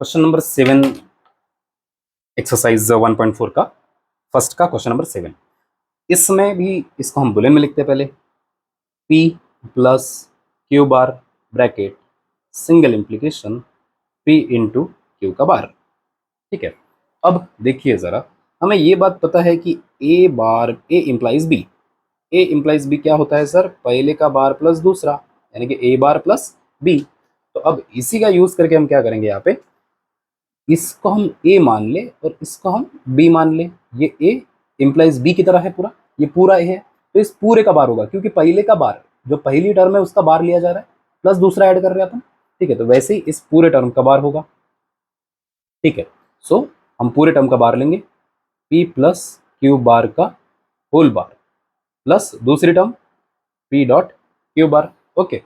Question number 7 exercise 1.4 का फर्स्ट का क्वेश्चन नंबर 7। इसमें भी इसको हम बुलेन में लिखते हैं पहले, P plus Q bar bracket single implication P into Q का बार, ठीक है। अब देखिए ज़रा, हमें ये बात पता है कि A bar A implies B, A implies B क्या होता है सर, पहले का बार प्लस दूसरा, यानी कि A बार प्लस B। तो अब इसी का यूज़ करके हम क्या करेंगे, यहाँ पे इसको हम A मान ले और इसको हम B मान ले, ये A इम्प्लाइज B की तरह है पूरा, ये पूरा A है, तो इस पूरे का बार होगा, क्योंकि पहले का बार जो पहली टर्म है उसका बार लिया जा रहा है, प्लस दूसरा ऐड कर रहे हैं अपन, ठीक है, तो वैसे ही इस पूरे टर्म का बार होगा, ठीक है। सो हम पूरे टर्म का बार लेंगे, P प्लस Q बार का होल बार प्लस दूसरी टर्म P डॉट Q बार, ओके।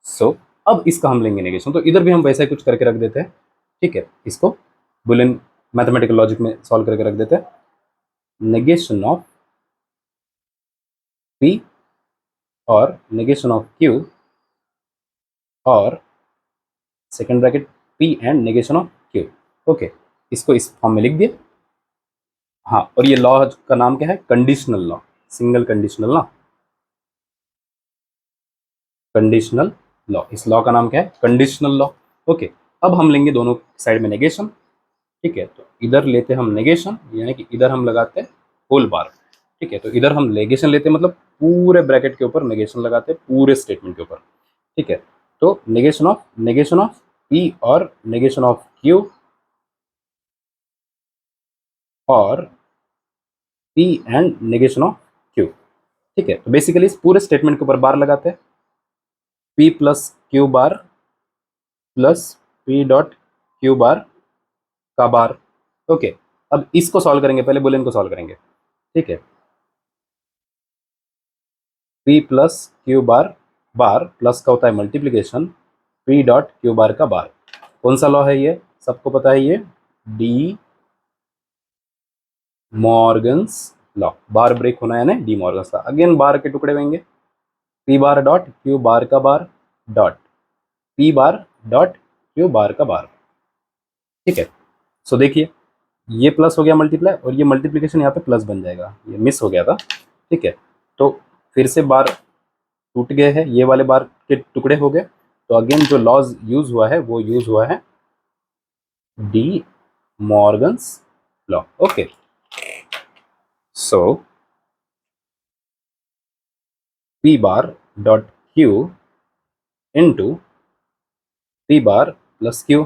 सो अब इसका हम लेंगे नेगेशन, तो इधर भी हम वैसा ही कुछ करके रख देते हैं, ठीक है, इसको बुलियन मैथमेटिकल लॉजिक में सॉल्व करके रख देते हैं, नेगेशन ऑफ P और नेगेशन ऑफ Q और second bracket P and negation of Q, okay, इसको इस फॉर्म में लिख दिया। हाँ, और ये लॉ का नाम क्या है, conditional law, single conditional law, conditional law, इस लॉ का नाम क्या है, कंडीशनल लॉ, ओके। अब हम लेंगे दोनों साइड में नेगेशन, ठीक है, तो इधर लेते हैं हम नेगेशन, यानी कि इधर हम लगाते हैं होल बार, ठीक है, तो इधर हम नेगेशन लेते हैं, मतलब पूरे ब्रैकेट के ऊपर नेगेशन लगाते हैं, पूरे स्टेटमेंट के ऊपर, ठीक है। तो नेगेशन ऑफ P और नेगेशन ऑफ Q और P and negation of Q, ठीक है, तो बेसिकली इस पूरे स्टेटमेंट के ऊपर बार लगाते हैं, P प्लस Q बार प्लस P डॉट Q बार का बार, ओके। अब इसको सॉल्व करेंगे, पहले बुलियन को सॉल्व करेंगे, ठीक है, P प्लस Q बार, बार प्लस का होता है मल्टीप्लीकेशन P डॉट Q बार का बार, कौन सा लॉ है ये, सबको पता है, ये डी मॉर्गन्स लॉ, बार ब्रेक होना है ना, डी मॉर्गन्स लॉ, अगेन बार के टुकड़े होंगे, P बार डॉट Q बार का बार डॉट P बार डॉट Q बार का बार, ठीक है। सो देखिए, ये प्लस हो गया मल्टीप्लाई, और ये मल्टीप्लिकेशन यहाँ पे प्लस बन जाएगा, ये मिस हो गया था, ठीक है। तो फिर से बार टूट गए हैं, ये वाले बार के टुकड़े हो गए, तो अगेन जो लॉज यूज हुआ है वो यूज हुआ है डी मॉर्गन्स लॉ, ओके। सो P बार डॉट Q इंटू P बार प्लस Q,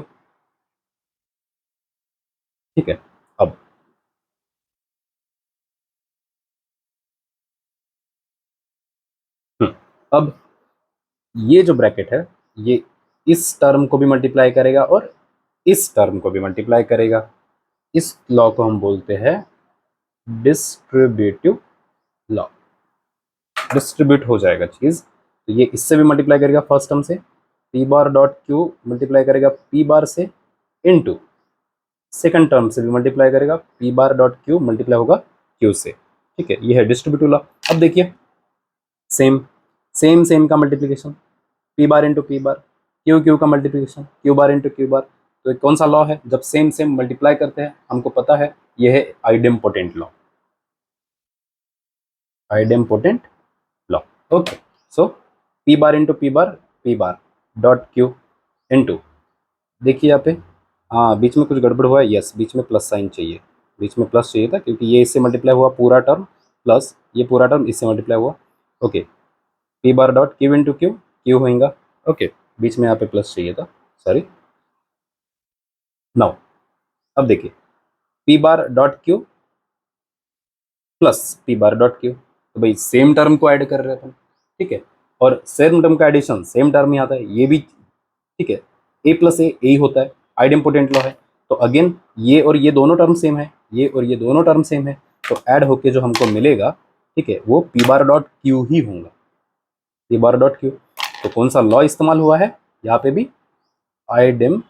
ठीक है। अब अब ये जो ब्रैकेट है, ये इस टर्म को भी मल्टीप्लाई करेगा और इस टर्म को भी मल्टीप्लाई करेगा, इस लॉ को हम बोलते हैं डिस्ट्रीब्यूटिव लॉ। डिस्ट्रीब्यूट हो जाएगा चीज, तो ये इससे भी मल्टीप्लाई करेगा फर्स्ट टर्म से, P bar dot Q multiply करेगा पी बार से, इनटू सेकंड टर्म से भी मल्टीप्लाई करेगा, P bar dot Q multiply होगा क्यू से। ठीक है, ये है डिस्ट्रीब्यूटिव लॉ। अब देखिए सेम सेम सेम का multiplication, P bar into P bar, Q Q का multiplication, Q bar into Q bar. तो ये कौन सा लॉ है? जब सेम सेम मल्टीप्लाई करते हैं, हमको पता है ये है idempotent law, idempotent law. Okay, so P bar into P bar dot Q into, देखिए यहाँ पे, हाँ बीच में कुछ गड़बड़ हुआ है, यस बीच में प्लस साइन चाहिए, बीच में प्लस चाहिए था क्योंकि ये इससे मल्टीप्लाई हुआ पूरा टर्म, प्लस ये पूरा टर्म इससे मल्टीप्लाई हुआ। Okay, P bar dot Q into Q, Q होगा। ओके, बीच में यहाँ पे प्लस चाहिए था, सॉरी। नाउ अब देखिए, P bar dot Q plus P bar dot Q, तो भाई सेम टर्म को ऐड कर रहे हैं अपन। ठीक है, और सेम टर्म का एडिशन सेम टर्म ही आता है, ये भी ठीक है, ए प्लस ए ही होता है, आइडेम्पोटेंट लॉ है। तो अगेन ये और ये दोनों टर्म सेम है, ये और ये दोनों टर्म सेम है, तो ऐड होके जो हमको मिलेगा, ठीक है, वो पी बार डॉट क्यू ही होगा, पी बार डॉट क्यू। तो कौन सा लॉ इस्तेमाल हुआ है यहाँ पे भी? Idempotent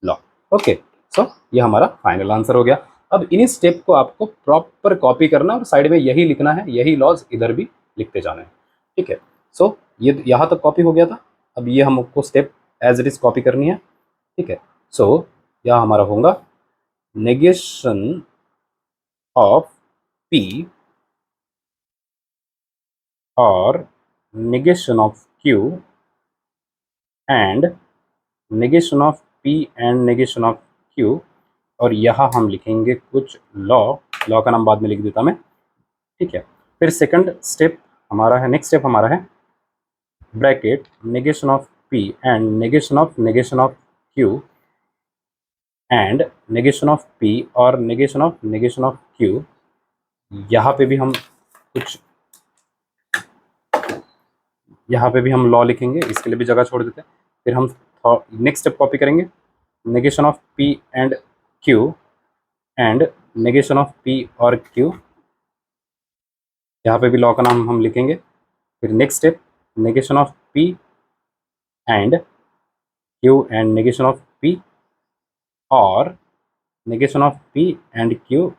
law. ओके, सो ये हमारा फाइनल आंसर हो गया। अब इन्हीं स्टेप को आपको प्रॉपर कॉपी करना और साइड में यही लिखना है, यही लॉज इधर भी लिखते जाना है। ठीक है, सो ये यहाँ तक कॉपी हो गया था, अब ये हमको step as it is copy करनी है। ठीक है, सो यह हमारा होगा नेगेशन ऑफ पी और negation of Q and negation of P and negation of Q, और यहाँ हम लिखेंगे कुछ लॉ, लॉ का नाम बाद में लिख देता मैं। ठीक है, फिर सेकंड स्टेप हमारा है, नेक्स्ट स्टेप हमारा है bracket negation of P and negation of Q and negation of P और नेगेशन ऑफ क्यू। यहाँ पे भी हम कुछ, यहाँ पे भी हम लॉ लिखेंगे, इसके लिए भी जगह छोड़ देते हैं। फिर हम नेक्स्ट स्टेप कॉपी करेंगे, negation of P and Q and negation of P और क्यू, यहाँ पे भी लॉ का नाम हम लिखेंगे। फिर next step negation of P and Q and negation of P और negation of P and Q,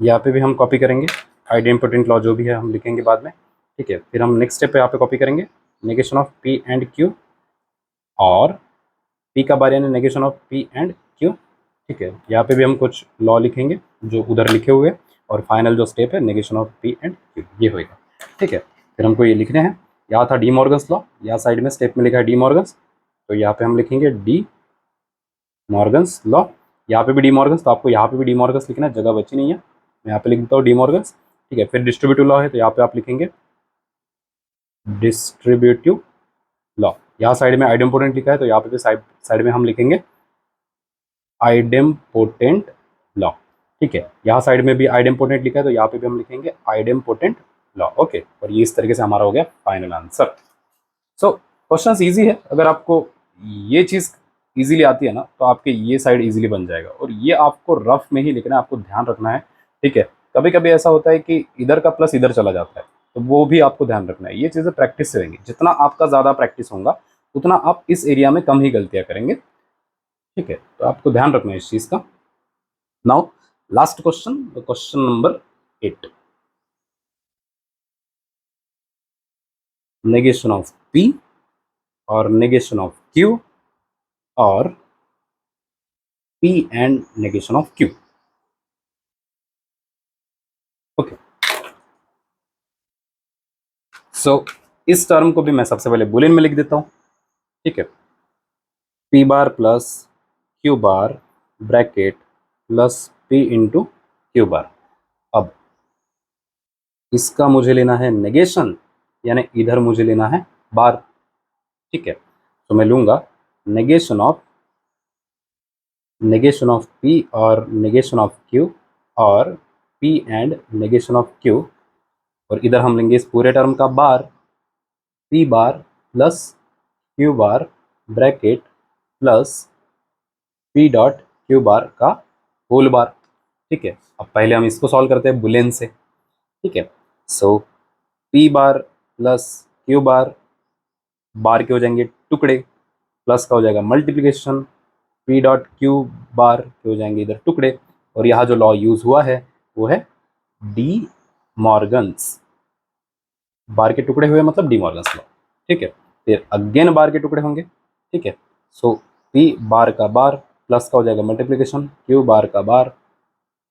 यहाँ पे भी हम कॉपी करेंगे, आइडेम्पोटेंट लॉ जो भी है हम लिखेंगे बाद में। ठीक है, फिर हम नेक्स्ट स्टेप पे यहाँ पे कॉपी करेंगे negation of P and Q और पी का बार यानी negation of P and Q. ठीक है, यहाँ पे भी हम कुछ लॉ लिखेंगे जो उधर लिखे हुए, और फाइनल जो स्टेप है negation of P and Q, ये होएगा। ठीक है, फिर हमको ये लिखने हैं, यहाँ था डी मॉर्गन्स लॉ, यहाँ साइड में स्टेप में लिखा है डी मॉर्गन्स, तो यहाँ पे हम लिखेंगे डी मॉर्गन्स लॉ। यहाँ पे भी डी मॉर्गन्स, तो आपको यहाँ पे भी डी मॉर्गन्स लिखना है, जगह बची नहीं है, मैं यहाँ पे लिख देता हूँ डी मॉर्गन्स। ठीक है, फिर डिस्ट्रीब्यूटिव लॉ है, तो यहाँ पे आप लिखेंगे डिस्ट्रीब्यूटिव लॉ। यहाँ साइड में आइडेम्पोटेंट लिखा है, तो यहाँ पे भी साइड में हम लिखेंगे आइडेम्पोटेंट लॉ। ठीक है, यहाँ साइड में भी आइडेम्पोटेंट लिखा है, तो यहाँ पे भी हम लिखेंगे आइडेम्पोटेंट लॉ। ओके, और ये इस तरीके से हमारा हो गया final answer. So question easy है, अगर आपको ये चीज़ इजीली आती है ना, तो आपके ये साइड इजीली बन जाएगा, और ये आपको रफ में ही लिखना है, आपको ध्यान रखना है। ठीक है, कभी कभी ऐसा होता है कि इधर का प्लस इधर चला जाता है, तो वो भी आपको ध्यान रखना है। ये चीज़ें प्रैक्टिस से होंगी, जितना आपका ज़्यादा प्रैक्टिस होगा उतना आप इस एरिया में कम ही गलतियाँ करेंगे। ठीक है, तो आपको ध्यान रखना है इस चीज़ का। Now last question, question number 8, negation of P और नेगेशन ऑफ क्यू और P and negation of Q. Okay, so इस टर्म को भी मैं सबसे पहले बुलियन में लिख देता हूं। ठीक है, P bar plus Q bar bracket plus P into Q बार। अब इसका मुझे लेना है नेगेशन, यानी इधर मुझे लेना है बार। ठीक है, तो मैं लूंगा नेगेशन ऑफ पी और नेगेशन ऑफ क्यू और P and negation of Q, और इधर हम लेंगे इस पूरे टर्म का bar, P bar plus Q bar bracket plus P dot Q bar का होल बार। ठीक है, अब पहले हम इसको सॉल्व करते हैं बुलियन से। ठीक है, so P bar plus Q bar, bar के हो जाएंगे टुकड़े, प्लस का हो जाएगा multiplication, P dot Q bar के हो जाएंगे इधर टुकड़े, और यहाँ जो लॉ यूज हुआ है वो है डी मॉर्गन्स। बार के टुकड़े हुए मतलब डी मॉर्गन्स लॉ। ठीक है, फिर अगेन बार के टुकड़े होंगे। ठीक है, सो पी बार का बार प्लस का हो जाएगा मल्टीप्लिकेशन क्यू बार का बार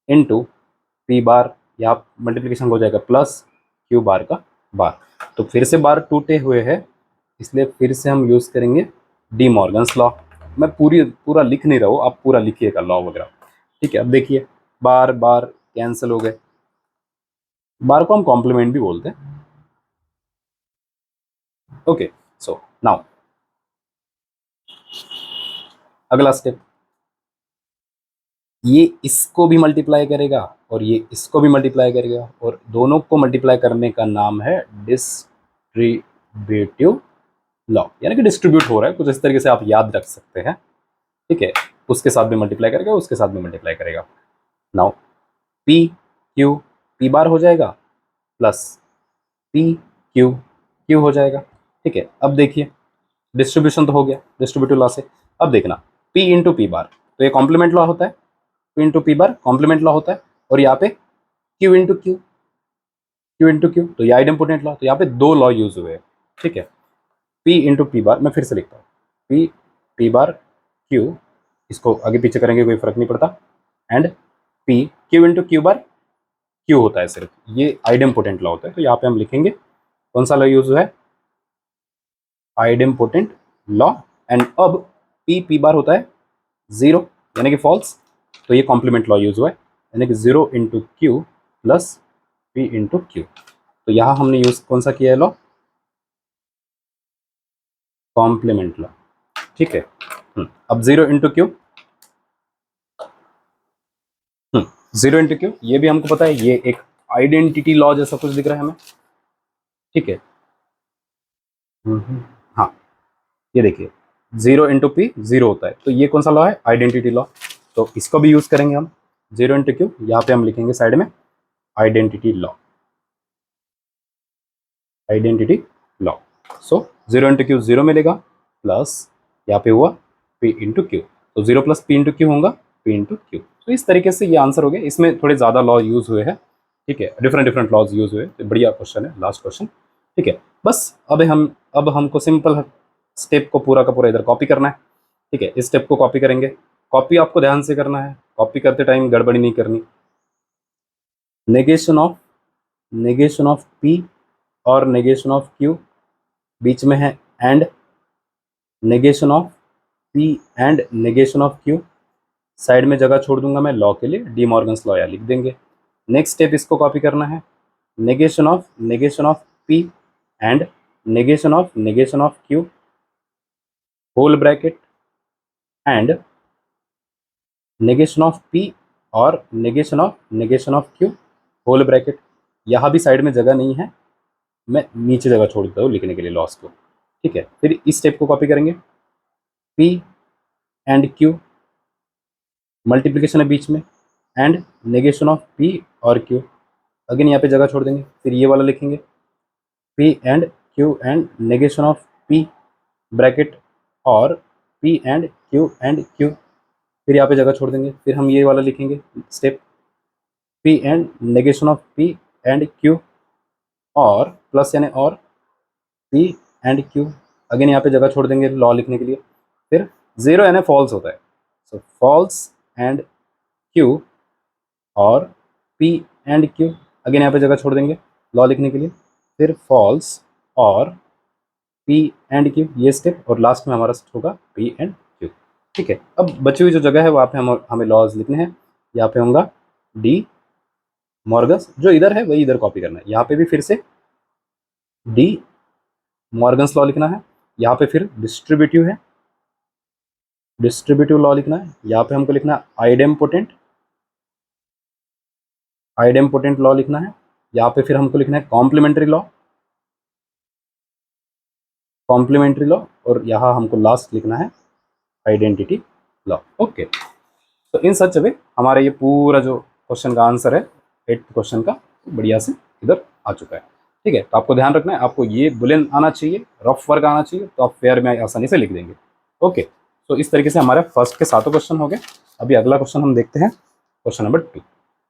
इनटू पी बार, यहाँ मल्टीप्लिकेशन हो जाएगा प्लस क्यू बार का बार। तो फिर से बार टूटे हुए हैं, इसलिए फिर से हम यूज करेंगे डी मॉर्गन्स लॉ। मैं पूरा लिख नहीं रहा हूँ, आप पूरा लिखिएगा लॉ वगैरह। ठीक है, अब देखिए बार बार कैंसिल हो गए, बार को हम कॉम्प्लीमेंट भी बोलते हैं। ओके, सो नाउ अगला स्टेप, ये इसको भी मल्टीप्लाई करेगा और ये इसको भी मल्टीप्लाई करेगा, और दोनों को मल्टीप्लाई करने का नाम है डिस्ट्रीब्यूटिव लॉ, यानी कि डिस्ट्रीब्यूट हो रहा है कुछ इस तरीके से आप याद रख सकते हैं। ठीक है, उसके साथ भी मल्टीप्लाई करेगा, उसके साथ भी मल्टीप्लाई करेगा। नाउ पी क्यू पी बार हो जाएगा प्लस पी क्यू क्यू हो जाएगा। ठीक है, अब देखिए डिस्ट्रीब्यूशन तो हो गया डिस्ट्रीब्यूटिव लॉ से। अब देखना पी इंटू पी बार, तो ये कॉम्प्लीमेंट लॉ होता है, P into P bar complement law होता है, और यहाँ पे Q into Q Q into Q, तो ये आइडेम्पोटेंट लॉ, तो यहाँ पे दो लॉ यूज हुए हैं। ठीक है, पी इंटू पी बार, मैं फिर से लिखता हूँ पी पी बार क्यू, इसको आगे पीछे करेंगे कोई फर्क नहीं पड़ता, and P Q into Q bar Q होता है सिर्फ, ये आइडेम्पोटेंट लॉ होता है। तो यहाँ पे हम लिखेंगे कौन सा लॉ यूज हुआ है, आइडेम्पोटेंट लॉ। एंड अब पी पी बार होता है जीरो, यानी कि फॉल्स, तो ये कॉम्प्लीमेंट लॉ यूज हुआ है, यानी कि zero into Q plus P into Q. तो यहाँ हमने यूज कौन सा किया है लॉ, कॉम्प्लीमेंट लॉ। ठीक है, अब zero into Q, zero into Q, ये भी हमको पता है, ये एक आइडेंटिटी लॉ जैसा कुछ दिख रहा है हमें। ठीक है, हाँ, ये देखिए जीरो इंटू पी जीरो होता है, तो ये कौन सा लॉ है, आइडेंटिटी लॉ। तो इसको भी यूज करेंगे हम, जीरो इंटू क्यू, यहाँ पे हम लिखेंगे साइड में identity law, identity law. So zero into Q zero मिलेगा, प्लस यहाँ पे हुआ पी इंटू क्यू, तो zero plus P into Q होगा पी इंटू क्यू। तो इस तरीके से ये आंसर हो गया, इसमें थोड़े ज़्यादा लॉ यूज हुए हैं। ठीक है, डिफरेंट डिफरेंट लॉज यूज हुए, तो बढ़िया क्वेश्चन है लास्ट क्वेश्चन। ठीक है, बस अब हमको सिंपल स्टेप को पूरा का पूरा इधर कॉपी करना है। ठीक है, इस स्टेप को कॉपी करेंगे, कॉपी आपको ध्यान से करना है, कॉपी करते टाइम गड़बड़ी नहीं करनी। नेगेशन ऑफ पी और नेगेशन ऑफ क्यू, बीच में है and, negation of P and negation of Q, side में जगह छोड़ दूंगा मैं लॉ के लिए, डी मॉर्गन्स लॉ या लिख देंगे। नेक्स्ट स्टेप इसको कॉपी करना है, negation of P and negation of Q whole bracket and negation of P और negation of Q whole bracket. यहाँ भी साइड में जगह नहीं है, मैं नीचे जगह छोड़ देता हूँ लिखने के लिए लॉस को। ठीक है, फिर इस स्टेप को कॉपी करेंगे, पी एंड क्यू मल्टीप्लिकेशन है बीच में, एंड नेगेशन ऑफ पी और क्यू, अगेन यहाँ पे जगह छोड़ देंगे, फिर ये वाला लिखेंगे P and Q and negation of P bracket और पी एंड क्यू, फिर यहाँ पे जगह छोड़ देंगे, फिर हम ये वाला लिखेंगे step P and negation of P and Q और प्लस यानी और पी एंड क्यू, अगेन यहाँ पे जगह छोड़ देंगे लॉ लिखने के लिए, फिर जीरो यानी फॉल्स होता है, सो फॉल्स एंड क्यू और पी एंड क्यू, अगेन यहाँ पे जगह छोड़ देंगे लॉ लिखने के लिए, फिर फॉल्स और पी एंड क्यू, ये स्टेप, और लास्ट में हमारा होगा पी एंड क्यू। ठीक है, अब बची हुई जो जगह है वहाँ पे हमें लॉज लिखने हैं, यहाँ पे होगा डी मॉर्गन्स, जो इधर है वही इधर कॉपी करना है, यहाँ पे भी फिर से डी मॉर्गन्स लॉ लिखना है, यहाँ पे फिर डिस्ट्रीब्यूटिव लॉ लिखना है, यहाँ पे हमको लिखना है आइडेम्पोटेंट लॉ लिखना है, यहाँ पे फिर हमको लिखना है कॉम्प्लीमेंट्री लॉ, और यहाँ हमको लास्ट लिखना है आइडेंटिटी लॉ। ओके, तो इन सच वे हमारे ये पूरा जो क्वेश्चन का आंसर है 8th क्वेश्चन का बढ़िया से इधर आ चुका है। ठीक है, तो आपको ध्यान रखना है, आपको ये बुलियन आना चाहिए, रफ वर्क आना चाहिए, तो आप फेयर में आसानी से लिख देंगे। ओके, तो इस तरीके से हमारे फर्स्ट के 7 क्वेश्चन हो गए। अभी अगला क्वेश्चन हम देखते हैं, क्वेश्चन नंबर 2।